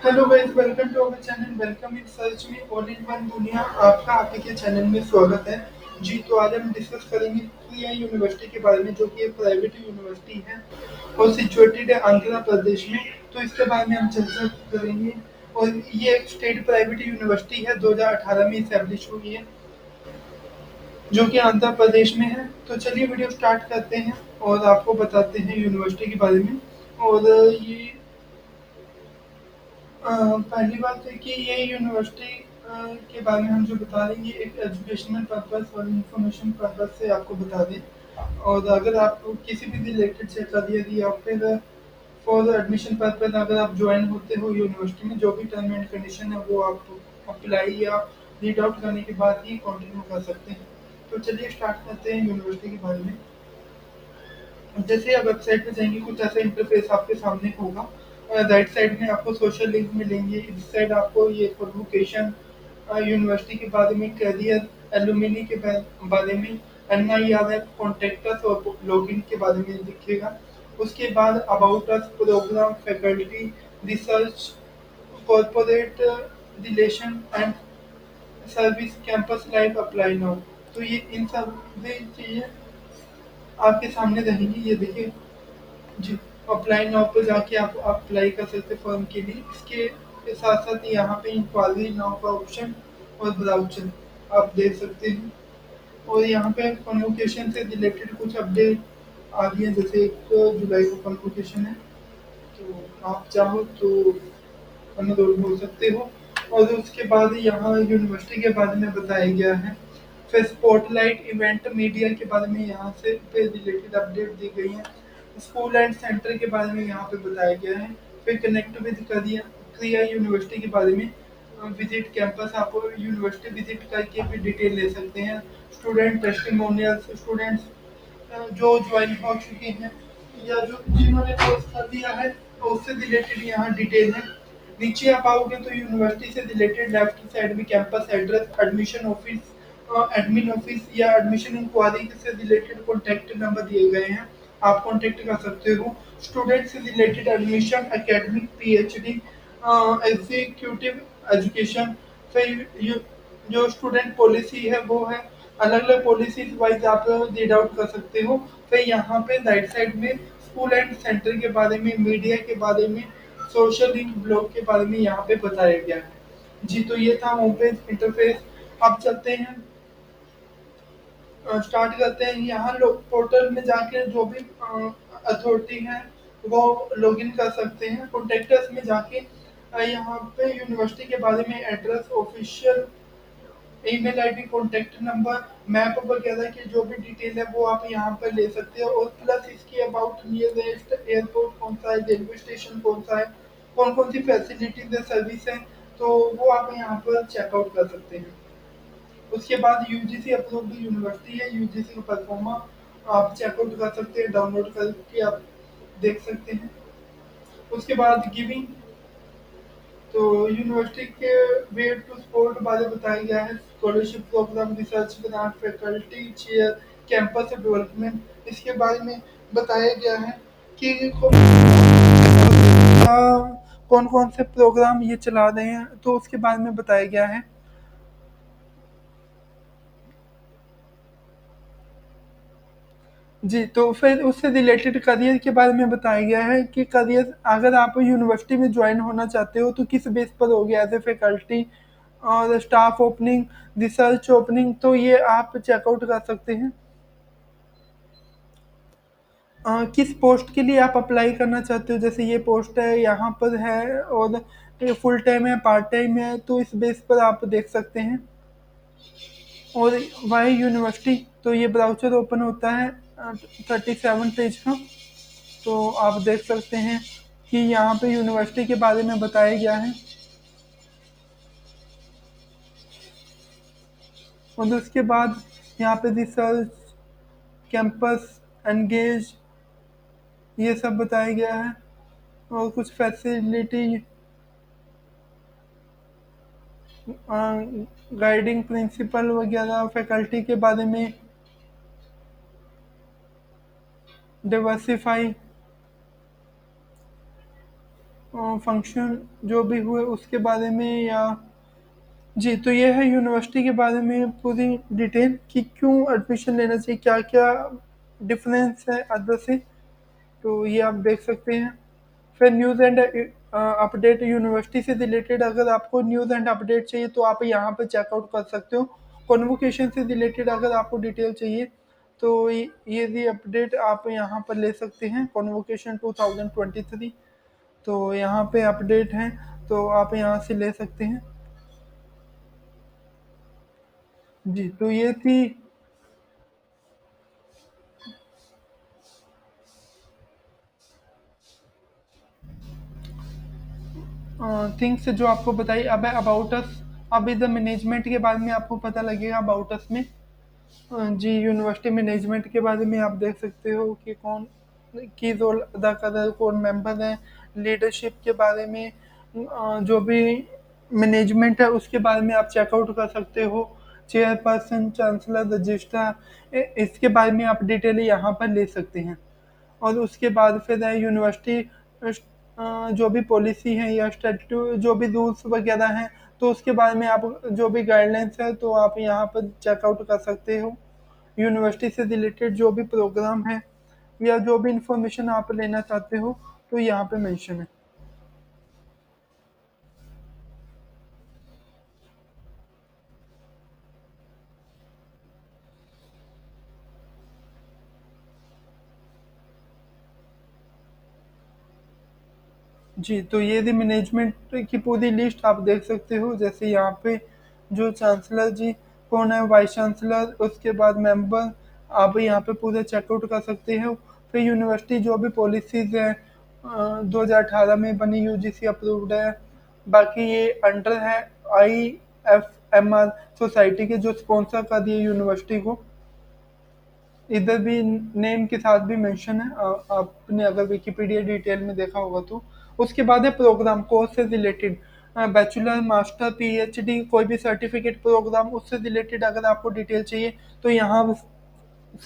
Hello guys, welcome to our channel. Welcome in search में all in one दुनिया। आपका आपके के चैनल में स्वागत है। जी, तो आज हम डिस्कस करेंगे प्रिया यूनिवर्सिटी के बारे में, जो कि एक प्राइवेट यूनिवर्सिटी है और सिचुएटेड है आंध्र प्रदेश में। तो इसके बारे में हम चर्चा करेंगे। और ये एक स्टेट प्राइवेट यूनिवर्सिटी है, 2018 में इस्टेब्लिश हुई है, जो कि आंध्र प्रदेश में है। तो चलिए वीडियो स्टार्ट करते हैं और आपको बताते हैं यूनिवर्सिटी के बारे में। और ये पहली बात है कि ये यूनिवर्सिटी के बारे में हम जो बता रहे हैं, ये एक एजुकेशनल पर्पस और इंफॉर्मेशन पर्पस से आपको बता दें। और अगर आप किसी भी रिलेटेड से करियर या फिर फॉर एडमिशन पर्पस अगर आप ज्वाइन होते हो यूनिवर्सिटी में, जो भी टर्म एंड कंडीशन है वो आप अप्लाई या रीड आउट करने के बाद ही कंटिन्यू कर सकते हैं। तो चलिए स्टार्ट करते हैं यूनिवर्सिटी के बारे में। जैसे आप वेबसाइट पे जाएंगे, कुछ ऐसा इंटरफेस आपके सामने होगा। राइट साइड में आपको सोशल लिंक मिलेंगे, इस साइड आपको ये पब्लिकेशन, यूनिवर्सिटी के बारे में, करियर, एलुमिनी के बारे में, NIRF, कॉन्टेक्टस और लॉगिन के बारे में दिखेगा। उसके बाद about us, program, faculty, research, corporate relation and service, campus life, apply now. तो ये इन सब चीजें आपके सामने रहेंगी। ये देखिए जी, अप्लाई नाउ पे जाके आप अप्लाई कर सकते हैं फॉर्म के लिए। इसके साथ साथ यहाँ पे इंक्वायरी नाउ का ऑप्शन और ब्राउचर आप देख सकते हैं। और यहाँ पे कन्वोकेशन से रिलेटेड कुछ अपडेट आ रही है, जैसे 1 जुलाई को कन्वोकेशन है, तो आप चाहो तो अनुरोध हो सकते हो। और उसके बाद यहाँ यूनिवर्सिटी के बारे में बताया गया है। फिर स्पॉटलाइट इवेंट मीडिया के बारे में यहाँ से पे रिलेटेड अपडेट दी गई है। स्कूल एंड सेंटर के बारे में यहाँ पे बताया गया है। फिर कनेक्ट विद करियर, क्रिया यूनिवर्सिटी के बारे में, विजिट कैंपस, आप यूनिवर्सिटी विजिट करके भी डिटेल ले सकते हैं। स्टूडेंट टेस्टिमोनियल्स, स्टूडेंट्स जो ज्वाइन हो चुके हैं या जो जिन्होंने कोर्स कर दिया है, तो उससे रिलेटेड यहाँ डिटेल है। नीचे आप आओगे तो यूनिवर्सिटी से रिलेटेड लेफ्ट साइड में campus address, admission office, admin office या एडमिशन इंक्वायरी से रिलेटेड कॉन्टैक्ट नंबर दिए गए हैं, आप कॉन्टैक्ट कर सकते हो। स्टूडेंट से related admission, academic, PhD, executive education. फिर जो स्टूडेंट पॉलिसी है वो है, अलग अलग पॉलिसीज वाइज आप रीड आउट कर सकते हो। फिर यहाँ पे राइट साइड में स्कूल एंड सेंटर के बारे में, मीडिया के बारे में, सोशल लिंक ब्लॉग के बारे में यहाँ पे बताया गया है। जी, तो ये था होम पेज इंटरफेस। अब चलते हैं, स्टार्ट करते हैं। यहाँ लोग पोर्टल में जाके जो भी अथॉरिटी है वो लॉगिन कर सकते हैं। कॉन्टेक्टर्स में जाके यहाँ पे यूनिवर्सिटी के बारे में address, official email ID, contact number, map वगैरह की जो भी डिटेल है वो आप यहाँ पर ले सकते हो। और प्लस इसकी अबाउट नियरेस्ट एयरपोर्ट कौन सा है, रेलवे स्टेशन कौन सा है, कौन कौन सी फैसिलिटीज है, सर्विस है, तो वो आप यहाँ पर चेकआउट कर सकते हैं। उसके बाद UGC अप्रूव्ड यूनिवर्सिटी है, UGC का परफॉर्मा आप चेकआउट कर सकते हैं, डाउनलोड करके आप देख सकते हैं। उसके बाद गिविंग, तो यूनिवर्सिटी के वे टू स्पोर्ट बारे बताया गया है। Scholarship program, research grant, faculty chair, campus development, इसके बारे में बताया गया है कि कौन कौन से प्रोग्राम ये चला रहे हैं, तो उसके बारे में बताया गया है। जी, तो फिर उससे रिलेटेड करियर के बारे में बताया गया है कि करियर अगर आप यूनिवर्सिटी में ज्वाइन होना चाहते हो तो किस बेस पर होगी, एज ए फैकल्टी और स्टाफ ओपनिंग, रिसर्च ओपनिंग, तो ये आप चेकआउट कर सकते हैं। किस पोस्ट के लिए आप अप्लाई करना चाहते हो, जैसे ये पोस्ट है यहाँ पर है और फुल टाइम है, पार्ट टाइम है, तो इस बेस पर आप देख सकते हैं। और वाई यूनिवर्सिटी, तो ये ब्राउचर ओपन होता है 37 पेज का, तो आप देख सकते हैं कि यहाँ पे यूनिवर्सिटी के बारे में बताया गया है। और उसके बाद यहाँ पे रिसर्च, कैंपस, एंगेज, ये सब बताया गया है। और कुछ फैसिलिटी, गाइडिंग प्रिंसिपल वगैरह, फैकल्टी के बारे में, डिवर्सिफाई, फंक्शन जो भी हुए उसके बारे में, या जी, तो ये है यूनिवर्सिटी के बारे में पूरी डिटेल कि क्यों एडमिशन लेना चाहिए, क्या-क्या डिफरेंस है अदर से, तो ये आप देख सकते हैं। फिर न्यूज़ एंड अपडेट यूनिवर्सिटी से रिलेटेड, अगर आपको न्यूज़ एंड अपडेट चाहिए तो आप यहाँ पे चेकआउट कर सकते हो। कॉन्वोकेशन से रिलेटेड अगर आपको डिटेल चाहिए तो ये भी अपडेट आप यहाँ पर ले सकते हैं, कॉन्वोकेशन 2023, तो यहाँ पे अपडेट हैं, तो आप यहाँ से ले सकते हैं। जी, तो ये थी थिंग्स जो आपको बताई। अब है अबाउट अस। अब इधर मैनेजमेंट के बारे में आपको पता लगेगा अबाउट अस में। जी, यूनिवर्सिटी मैनेजमेंट के बारे में आप देख सकते हो कि कौन की रोल अदा कर रहा है, कौन मेंबर हैं। लीडरशिप के बारे में जो भी मैनेजमेंट है उसके बारे में आप चेकआउट कर सकते हो। चेयरपर्सन, चांसलर, रजिस्ट्रार, इसके बारे में आप डिटेल यहाँ पर ले सकते हैं। और उसके बाद फिर है यूनिवर्सिटी जो भी पॉलिसी है या स्टैट्यूट जो भी रूल्स वगैरह हैं, तो उसके बारे में आप जो भी गाइडलाइंस है तो आप यहाँ पर चेकआउट कर सकते हो। यूनिवर्सिटी से रिलेटेड जो भी प्रोग्राम है या जो भी इंफॉर्मेशन आप लेना चाहते हो तो यहाँ पे मेंशन है। जी, तो ये थी मैनेजमेंट की पूरी लिस्ट, आप देख सकते हो। जैसे यहाँ पे जो चांसलर जी कौन है, वाइस चांसलर, उसके बाद मेंबर, आप यहाँ पे पूरा चेकआउट कर सकते हो। फिर यूनिवर्सिटी जो भी पॉलिसीज है 2018 में बनी, यूजीसी अप्रूव्ड है। बाकी ये अंडर है IFMR सोसाइटी के, जो स्पॉन्सर कर दिए यूनिवर्सिटी को। इधर भी नेम के साथ भी मेंशन है, आपने अगर विकिपीडिया डिटेल में देखा होगा तो। उसके बाद है प्रोग्राम कोर्स से रिलेटेड, बैचलर, मास्टर, PhD, कोई भी सर्टिफिकेट प्रोग्राम उससे रिलेटेड अगर आपको डिटेल चाहिए तो यहाँ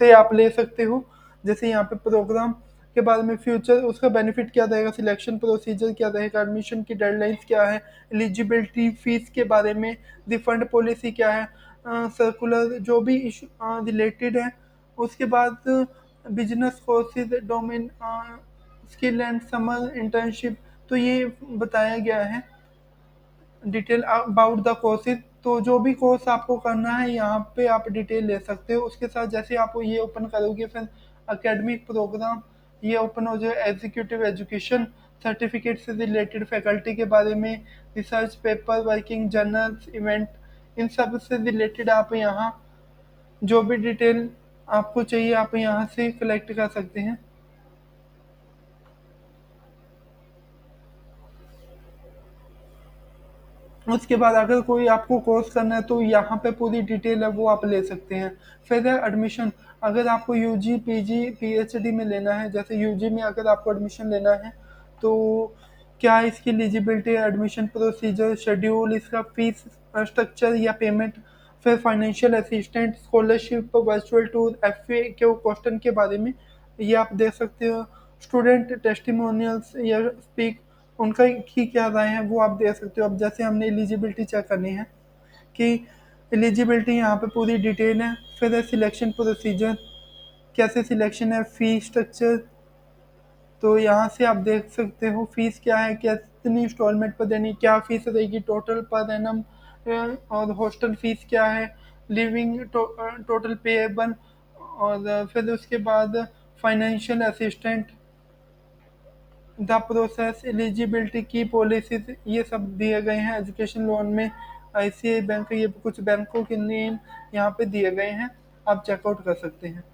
से आप ले सकते हो। जैसे यहाँ पे प्रोग्राम के बारे में, फ्यूचर उसका बेनिफिट क्या रहेगा, सिलेक्शन प्रोसीजर क्या रहेगा, एडमिशन की डेडलाइंस क्या है, एलिजिबिलिटी, फीस के बारे में, रिफंड पॉलिसी क्या है, सर्कुलर जो भी इशू रिलेटेड है। उसके बाद business courses, domain, skill and summer internship, तो ये बताया गया है डिटेल अबाउट द कोर्सेज। तो जो भी कोर्स आपको करना है यहाँ पे आप डिटेल ले सकते हो। उसके साथ जैसे आप ये ओपन करोगे फिर एकेडमिक प्रोग्राम, ये ओपन हो जाए, एग्जीक्यूटिव एजुकेशन, सर्टिफिकेट से रिलेटेड, फैकल्टी के बारे में, research paper, working journals, event, इन सब से रिलेटेड आप यहाँ जो भी डिटेल आपको चाहिए आप यहाँ से कलेक्ट कर सकते हैं। उसके बाद अगर कोई आपको कोर्स करना है तो यहाँ पे पूरी डिटेल है वो आप ले सकते हैं। फिर है एडमिशन। अगर आपको यूजी, पीजी, पीएचडी में लेना है, जैसे यूजी में अगर आपको एडमिशन लेना है तो क्या इसकी एलिजिबिलिटी, एडमिशन प्रोसीजर, शेड्यूल, इसका फीस स्ट्रक्चर या पेमेंट, फिर financial assistant, scholarship, virtual tour, FAQ question के बारे में ये आप देख सकते हो। स्टूडेंट टेस्टिमोनियल्स या स्पीक, उनका की क्या राय है वो आप दे सकते हो। अब जैसे हमने एलिजिबिलिटी चेक करनी है कि एलिजिबिलिटी, यहाँ पे पूरी डिटेल है। फिर है सिलेक्शन प्रोसीजर, कैसे सिलेक्शन है, फी स्ट्रक्चर, तो यहाँ से आप देख सकते हो फीस क्या है, कितनी इंस्टॉलमेंट पर देनी, क्या फीस रहेगी टोटल पर एनम, और हॉस्टल फीस क्या है, लिविंग टोटल पेएबल, और फिर उसके बाद financial assistant, the process, eligibility की पॉलिसीज, ये सब दिए गए हैं। एजुकेशन लोन में ICICI बैंक, ये कुछ बैंकों के नेम यहाँ पे दिए गए हैं, आप चेकआउट कर सकते हैं।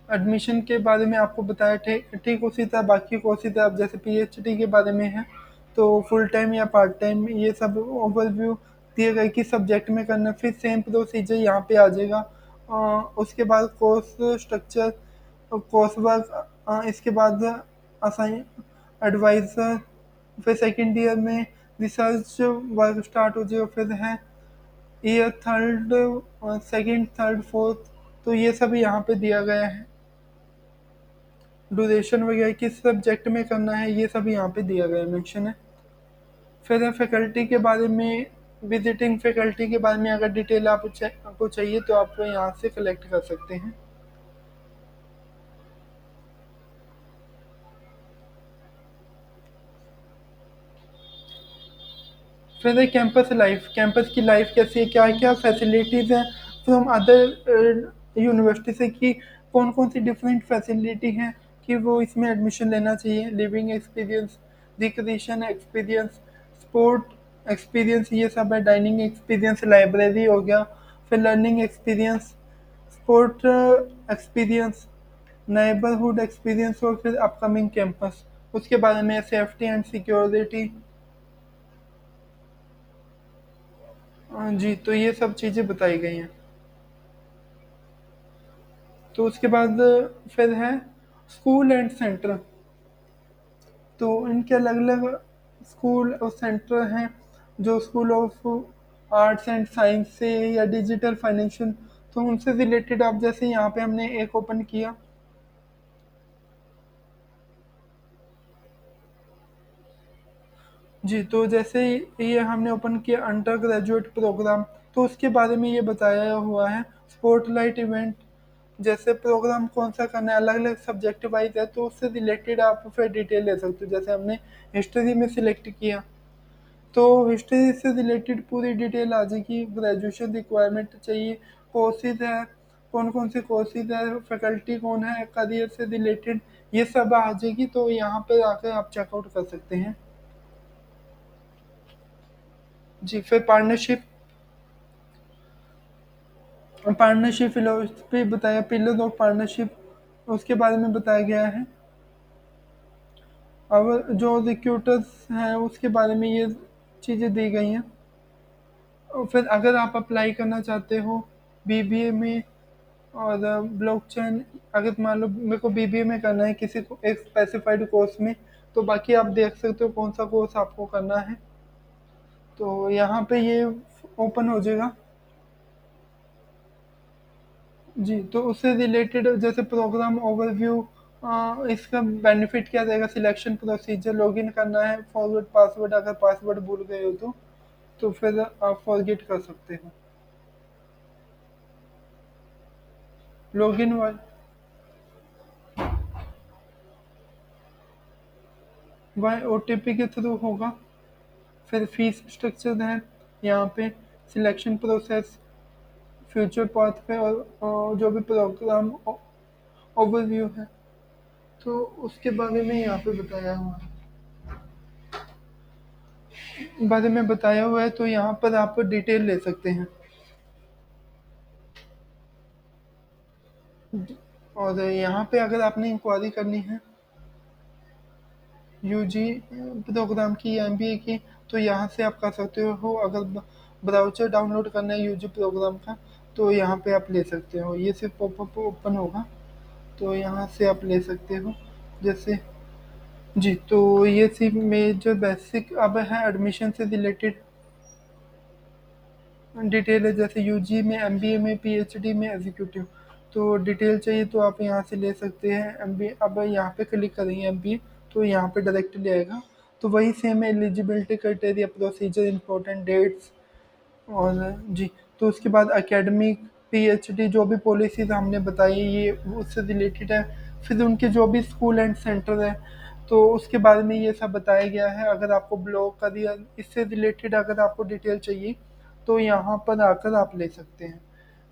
एडमिशन के बारे में आपको बताया, ठीक ठीक उसी तरह बाकी कोर्सेज अब जैसे PhD के बारे में है तो फुल टाइम या पार्ट टाइम, ये सब ओवरव्यू दिए गए कि सब्जेक्ट में करना। फिर सेम प्रोसीजर यहाँ पे आ जाएगा। उसके बाद कोर्स स्ट्रक्चर, कोर्स वर्क, इसके बाद असाइन एडवाइज़र, फिर सेकेंड ईयर में रिसर्च वर्क स्टार्ट हो जाएगा। फिर है year third, second, third, fourth, तो ये सब यहाँ पे दिया गया है। ड्यूरेशन वगैरह किस सब्जेक्ट में करना है ये सब यहाँ पे दिया गया मेंशन है। फिर फैकल्टी के बारे में, विजिटिंग फैकल्टी के बारे में अगर डिटेल आपको चाहिए तो आप यहाँ से कलेक्ट कर सकते हैं। फिर है कैंपस लाइफ, कैंपस की लाइफ कैसी है, क्या क्या फैसिलिटीज़ हैं फ्रॉम अदर यूनिवर्सिटी से, कि कौन कौन सी डिफरेंट फैसिलिटी हैं कि वो इसमें एडमिशन लेना चाहिए। Living experience, recreation experience, sport experience, ये सब है। डाइनिंग एक्सपीरियंस, लाइब्रेरी हो गया। फिर learning experience, sport experience, neighbourhood experience, और फिर अपकमिंग कैंपस, उसके बारे में सेफ्टी एंड सिक्योरिटी। जी, तो ये सब चीज़ें बताई गई हैं। तो उसके बाद फिर है स्कूल एंड सेंटर। तो इनके अलग अलग स्कूल और सेंटर हैं, जो school of arts and science से या डिजिटल फाइनेंशियल, तो उनसे रिलेटेड आप जैसे यहाँ पे हमने एक ओपन किया। जी, तो जैसे ये हमने ओपन किया अंडर ग्रेजुएट प्रोग्राम, तो उसके बारे में ये बताया हुआ है। स्पॉटलाइट इवेंट, जैसे प्रोग्राम कौन सा करना है, अलग अलग सब्जेक्ट वाइज है, तो उससे रिलेटेड आप फिर डिटेल ले सकते हो। जैसे हमने हिस्ट्री में सिलेक्ट किया, तो हिस्ट्री से रिलेटेड पूरी डिटेल आ जाएगी। ग्रेजुएशन रिक्वायरमेंट चाहिए, कोर्सेज है, कौन कौन से कोर्सेज है, फैकल्टी कौन है, करियर से रिलेटेड, ये सब आ जाएगी। तो यहाँ पे आकर आप चेकआउट कर सकते हैं। जी, फिर पार्टनरशिप, पार्टनरशिप फिलोसफी बताया, पिलर ऑफ पार्टनरशिप उसके बारे में बताया गया है। अब जो रिक्रूटर्स हैं उसके बारे में ये चीज़ें दी गई हैं। और फिर अगर आप अप्लाई करना चाहते हो बीबीए में और ब्लॉकचेन, अगर मान लो मेरे को बीबीए में करना है किसी को एक स्पेसिफाइड कोर्स में, तो बाकी आप देख सकते हो कौन सा कोर्स आपको करना है। तो यहाँ पे ये ओपन हो जाएगा। जी, तो उससे रिलेटेड जैसे प्रोग्राम ओवरव्यू, इसका बेनिफिट क्या रहेगा, सिलेक्शन प्रोसीजर, लॉगिन करना है, फॉरवर्ड पासवर्ड, अगर पासवर्ड भूल गए हो तो फिर आप फॉरगेट कर सकते हो। लॉगिन वाल वाई ओटीपी के थ्रू होगा। फिर फीस स्ट्रक्चर है यहाँ पे, सिलेक्शन प्रोसेस, फ्यूचर पाथ पे, और जो भी प्रोग्राम ओवरव्यू है, तो उसके बारे में यहाँ पे बताया हुआ है, बारे में बताया हुआ है। तो यहाँ पर आप डिटेल ले सकते हैं। और यहाँ पे अगर आपने इंक्वायरी करनी है यूजी प्रोग्राम की या एमबीए की, तो यहाँ से आप कर सकते हो। अगर ब्राउज़र डाउनलोड करना है यूजी प्रोग्राम का, तो यहाँ पे आप ले सकते हो। ये सिर्फ पॉपअप ओपन होगा, तो यहाँ से आप ले सकते हो। जैसे जी, तो ये सिर्फ मेजर बेसिक अब है एडमिशन से रिलेटेड डिटेल है। जैसे यूजी में, एमबीए में, पीएचडी में, एग्जीक्यूटिव, तो डिटेल चाहिए तो आप यहाँ से ले सकते हैं। एमबीए, अब यहाँ पे क्लिक करेंगे एमबीए, तो यहाँ पे डायरेक्ट ले आएगा। तो वही सेम है, eligibility criteria, procedure, important dates, और जी, तो उसके बाद एकेडमिक, पीएचडी, जो भी पॉलिसीज हमने बताई ये उससे रिलेटेड है। फिर उनके जो भी स्कूल एंड सेंटर है, तो उसके बारे में ये सब बताया गया है। अगर आपको ब्लॉग का दिया, इससे रिलेटेड अगर आपको डिटेल चाहिए तो यहाँ पर आकर आप ले सकते हैं।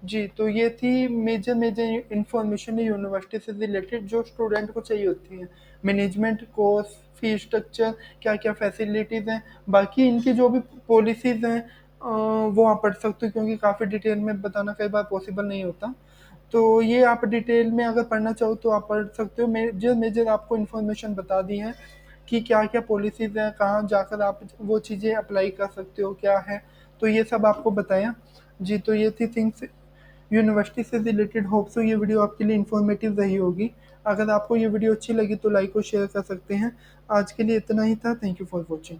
जी, तो ये थी मेजर मेजर इंफॉर्मेशन है यूनिवर्सिटी से रिलेटेड जो स्टूडेंट को चाहिए होती है। मैनेजमेंट कोर्स, फी स्ट्रक्चर, क्या क्या फैसिलिटीज़ हैं, बाकी इनकी जो भी पॉलिसीज़ हैं वो आप पढ़ सकते हो, क्योंकि काफ़ी डिटेल में बताना कई बार पॉसिबल नहीं होता। तो ये आप डिटेल में अगर पढ़ना चाहो तो आप पढ़ सकते हो। मेजर मेजर आपको इन्फॉर्मेशन बता दी है कि क्या क्या पॉलिसीज़ हैं, कहाँ जाकर आप वो चीज़ें अप्लाई कर सकते हो, क्या है, तो ये सब आपको बताया। जी, तो ये थी थिंग्स यूनिवर्सिटी से रिलेटेड। होप सो ये वीडियो आपके लिए इन्फॉर्मेटिव रही होगी। अगर आपको ये वीडियो अच्छी लगी तो लाइक और शेयर कर सकते हैं। आज के लिए इतना ही था। Thank you for watching.